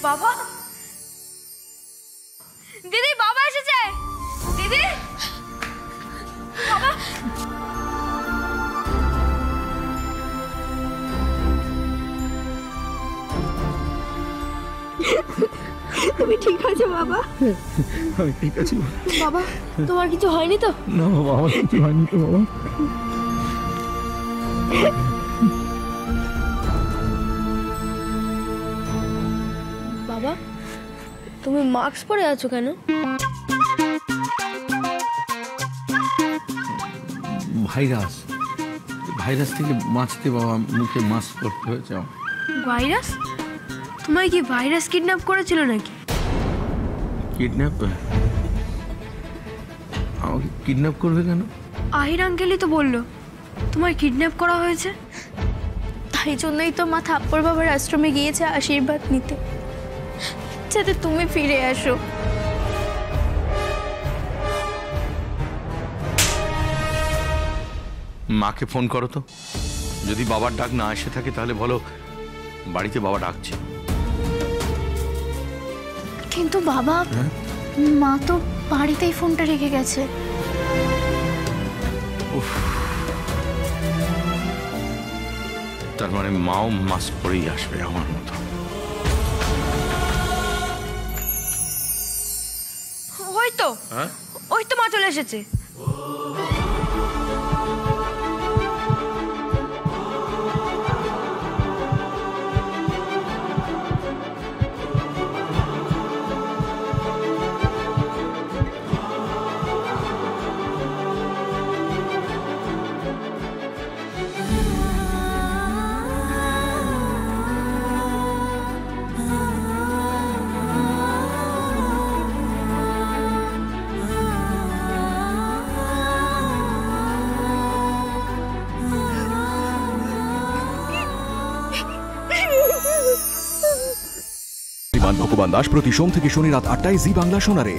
বাবা, দিদি বাবা এসেছে। দিদি, বাবা। তুমি ঠিক আছো বাবা? আমি ঠিক আছি বাবা। তোমার কিছু হয়নি তো? না বাবা, আমার কিছু হয়নি তো বাবা। বাবা, তুমি মাস্ক পরে আছো কেন? ভাইরাস, ভাইরাস থেকে বাঁচতে বাবা মুখে মাস্ক পরতে হয়েছে। ভাইরাস? তোমায় কি ভাইরাস কিডন্যাপ করেছিল নাকি? কিডন্যাপ? আমাকে কিডন্যাপ করবে কেন? আহির আঙ্কেলই তো বললো তোমায় কিডন্যাপ করা হয়েছে। তাই জন্যই তো মা থাপ্পড় বাবার আশ্রমে গিয়েছে আশীর্বাদ নিতে, যাতে তুমি ফিরে আসো। মাকে ফোন করো তো, যদি বাবার ডাক না এসে থাকে তাহলে বলো বাড়িতে বাবা ডাকছে। কিন্তু বাবা, মা তো বাড়িতেই ফোনটা রেখে গেছে। তার মানে মাও মাস্ক পরেই আসবে আমার মতো। ওই তো, ওই তো মা চলে এসেছে। ভগবান দাস প্রতি সোম থেকে শনি রাত ৮টায় জি বাংলা শোনারে।